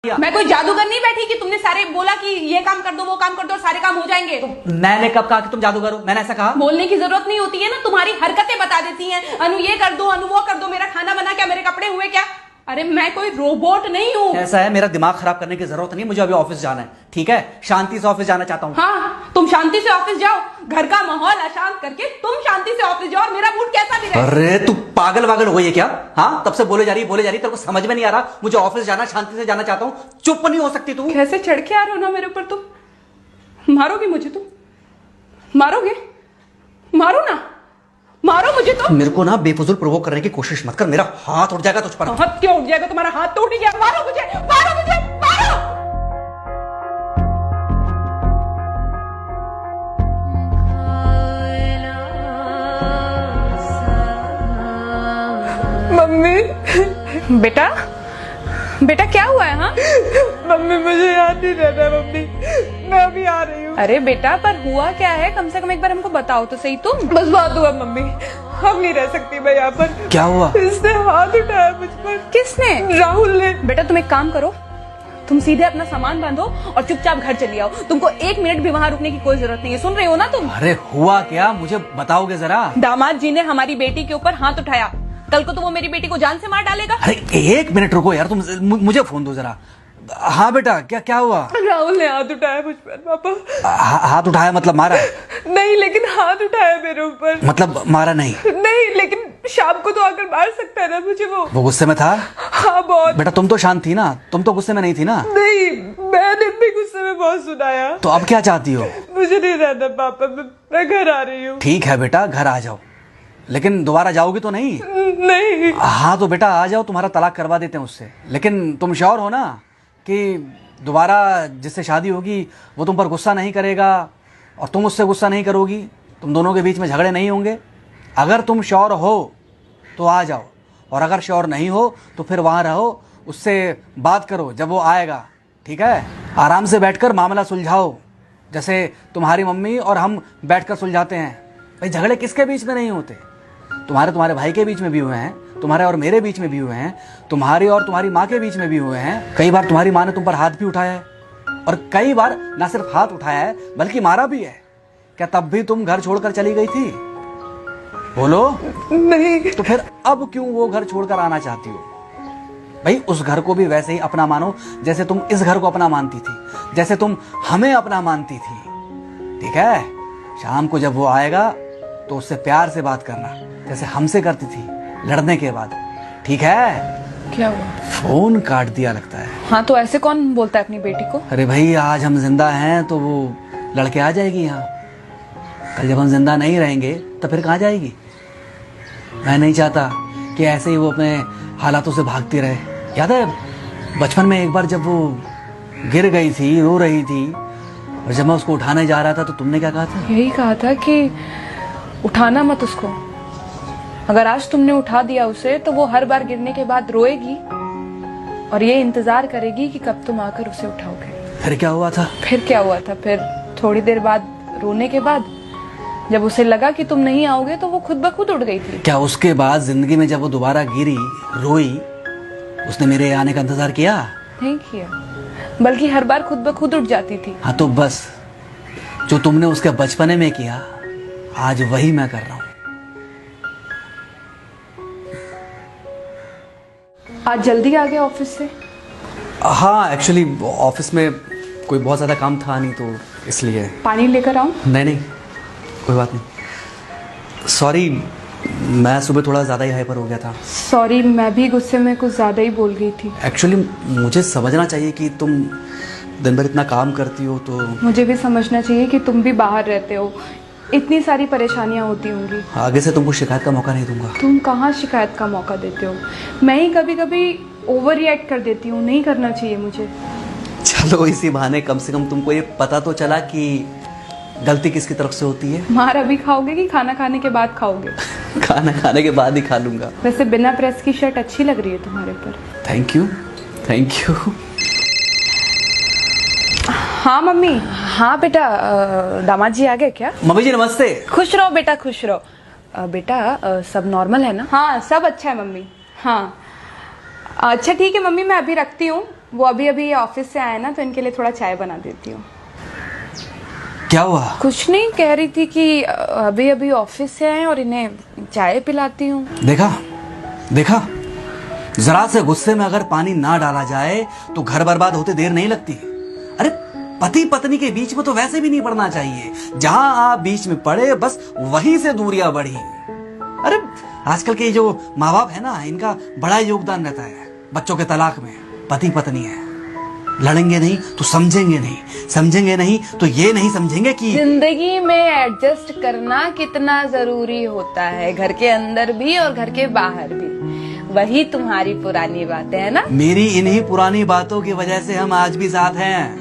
मैं कोई जादूगर नहीं बैठी कि तुमने सारे बोला कि ये काम कर दो वो काम कर दो और सारे काम हो जाएंगे। मैंने कब कहा कि तुम जादूगर हो? मैंने ऐसा कहा? बोलने की जरूरत नहीं होती है ना, तुम्हारी हरकतें बता देती हैं। अनु ये कर दो, अनु वो कर दो, मेरा खाना बना क्या, मेरे कपड़े हुए क्या। अरे मैं कोई रोबोट नहीं हूँ। ऐसा है, मेरा दिमाग खराब करने की जरूरत नहीं, मुझे अभी ऑफिस जाना है। ठीक है, शांति से ऑफिस जाना चाहता हूँ। हाँ, तुम शांति से ऑफिस जाओ, घर का माहौल अशांत करके तुम शांति से ऑफिस जाओ और मेरा मूड कैसा भी रहे। अरे तू पागल वागल हो गई है क्या? हाँ, तब से बोले जा रही तेरे को समझ में नहीं आ रहा। मुझे ऑफिस जाना, शांति से जाना चाहता हूँ। चुप नहीं हो सकती तू? कैसे चढ़ के आ रहे हो ना मेरे ऊपर तुम। मारोगे मुझे तुम? मारोगे? मारो ना, मारो मुझे तो। मेरे को ना बेफजूल प्रोवोक करने की कोशिश मत कर, मेरा हाथ उठ जाएगा तुझ पर। हाथ क्यों उठ जाएगा? तुम्हारा हाथ तो उठ गया। मारो मुझे, मारो मुझे, मारो। मम्मी, बेटा बेटा क्या हुआ है? हाँ मम्मी मुझे याद नहीं रहता मम्मी, मैं अभी आ रही हूँ। अरे बेटा पर हुआ क्या है, कम से कम एक बार हमको बताओ तो सही तुम। बस बात हुआ मम्मी, हम नहीं रह सकती मैं यहाँ पर। क्या हुआ? इसने हाथ उठाया मुझ पर। किसने? राहुल ने। बेटा तुम एक काम करो, तुम सीधे अपना सामान बांधो और चुपचाप घर चली आओ। तुमको 1 मिनट भी वहाँ रुकने की कोई जरूरत नहीं है, सुन रहे हो ना तुम? अरे हुआ क्या, मुझे बताओगे जरा? दामाद जी ने हमारी बेटी के ऊपर हाथ उठाया, कल को तो वो मेरी बेटी को जान से मार डालेगा। अरे 1 मिनट रुको यार, तुम मुझे फोन दो जरा। हाँ बेटा, क्या हुआ? राहुल ने हाथ उठाया मुझ पर पापा। हाथ उठाया मतलब मारा? नहीं लेकिन हाथ उठाया मेरे ऊपर। मतलब मारा नहीं? नहीं लेकिन शाम को तो आकर मार सकता है ना मुझे वो गुस्से में था? हाँ बहुत। बेटा तुम तो शांत थी ना, तुम तो गुस्से में नहीं थी ना? नहीं, मैंने भी गुस्से में बहुत सुनाया। तो अब क्या चाहती हो? मुझे नहीं रहना पापा, मैं घर आ रही हूँ। ठीक है बेटा, घर आ जाओ, लेकिन दोबारा जाओगी तो नहीं? नहीं। हाँ तो बेटा आ जाओ, तुम्हारा तलाक करवा देते हैं उससे। लेकिन तुम श्योर हो ना कि दोबारा जिससे शादी होगी वो तुम पर गुस्सा नहीं करेगा और तुम उससे गुस्सा नहीं करोगी, तुम दोनों के बीच में झगड़े नहीं होंगे? अगर तुम श्योर हो तो आ जाओ, और अगर श्योर नहीं हो तो फिर वहाँ रहो, उससे बात करो जब वो आएगा। ठीक है, आराम से बैठकर मामला सुलझाओ, जैसे तुम्हारी मम्मी और हम बैठकर सुलझाते हैं। भाई झगड़े किसके बीच में नहीं होते? तुम्हारे भाई के बीच में भी हुए हैं, तुम्हारे और मेरे बीच में भी हुए हैं, तुम्हारी और तुम्हारी माँ के बीच में भी हुए हैं। कई बार तुम्हारी माँ ने तुम पर हाथ भी उठाया है, और कई बार ना सिर्फ हाथ उठाया है बल्कि मारा भी है। क्या तब भी तुम घर छोड़कर चली गई थी? बोलो। नहीं। तो फिर अब क्यों वो घर छोड़कर आना चाहती हो? भाई उस घर को भी वैसे ही अपना मानो जैसे तुम इस घर को अपना मानती थी, जैसे तुम हमें अपना मानती थी। ठीक है, शाम को जब वो आएगा तो उससे प्यार से बात करना, जैसे हमसे करती थी लड़ने के बाद। ठीक है? क्या हुआ? फोन काट दिया लगता है। हाँ तो ऐसे कौन बोलता है अपनी बेटी को? अरे भाई आज हम जिंदा हैं तो वो लड़के आ जाएगी यहाँ, कल जब हम जिंदा नहीं रहेंगे तो फिर कहाँ जाएगी? मैं नहीं चाहता कि ऐसे ही वो अपने हालातों से भागती रहे। याद है बचपन में एक बार जब वो गिर गई थी, रो रही थी, और जब मैं उसको उठाने जा रहा था तो तुमने क्या कहा था? यही कहा था कि उठाना मत उसको, अगर आज तुमने उठा दिया उसे तो वो हर बार गिरने के बाद रोएगी और ये इंतजार करेगी कि कब तुम आकर उसे उठाओगे। फिर क्या हुआ था? फिर क्या हुआ था? फिर थोड़ी देर बाद रोने के बाद जब उसे लगा कि तुम नहीं आओगे तो वो खुद ब खुद उठ गई थी। क्या उसके बाद जिंदगी में जब वो दोबारा गिरी, रोई, उसने मेरे आने का इंतजार किया? नहीं किया, बल्कि हर बार खुद ब खुद उठ जाती थी। हाँ तो बस जो तुमने उसके बचपने में किया आज वही मैं कर रहा हूँ। आज जल्दी आ गए ऑफिस से? हाँ एक्चुअली ऑफिस में कोई बहुत ज़्यादा काम था नहीं तो इसलिए। पानी लेकर आऊं? नहीं कोई बात नहीं, सॉरी, मैं सुबह थोड़ा ज़्यादा ही हाइपर हो गया था। सॉरी, मैं भी गुस्से में कुछ ज़्यादा ही बोल गई थी। एक्चुअली मुझे समझना चाहिए कि तुम दिन भर इतना काम करती हो तो। मुझे भी समझना चाहिए कि तुम भी बाहर रहते हो, इतनी सारी परेशानियां होती होंगी। आगे से तुमको शिकायत का मौका नहीं दूंगा। तुम कहाँ शिकायत का मौका देते हो? मैं ही कभी कभी ओवर रिएक्ट कर देती हूँ, नहीं करना चाहिए मुझे। चलो इसी बहाने कम से कम तुमको ये पता तो चला कि गलती किसकी तरफ से होती है। मार अभी खाओगे कि खाना खाने के बाद खाओगे? खाना खाने के बाद ही खा लूंगा। वैसे बिना प्रेस की शर्ट अच्छी लग रही है तुम्हारे पर। Thank you. हाँ मम्मी। हाँ बेटा, दामाद जी आ गए क्या? मम्मी जी नमस्ते। खुश रहो बेटा, खुश रहो। बेटा सब नॉर्मल है ना? हाँ सब अच्छा है मम्मी। हाँ अच्छा ठीक है मम्मी, मैं अभी रखती हूँ, वो अभी अभी ऑफिस से आए ना, तो इनके लिए थोड़ा चाय बना देती हूँ। क्या हुआ? कुछ नहीं, कह रही थी कि अभी अभी ऑफिस से आए और इन्हें चाय पिलाती हूँ। देखा देखा, जरा से गुस्से में अगर पानी ना डाला जाए तो घर बर्बाद होते देर नहीं लगती। अरे पति पत्नी के बीच में तो वैसे भी नहीं पड़ना चाहिए। जहां आप बीच में पड़े बस वहीं से दूरियां बढ़ी। अरे आजकल के जो माँ बाप है ना, इनका बड़ा योगदान रहता है बच्चों के तलाक में। पति पत्नी है, लड़ेंगे नहीं तो समझेंगे नहीं, समझेंगे नहीं तो ये नहीं समझेंगे कि जिंदगी में एडजस्ट करना कितना जरूरी होता है, घर के अंदर भी और घर के बाहर भी। वही तुम्हारी पुरानी बातें है ना। मेरी इन्हीं पुरानी बातों की वजह से हम आज भी साथ हैं।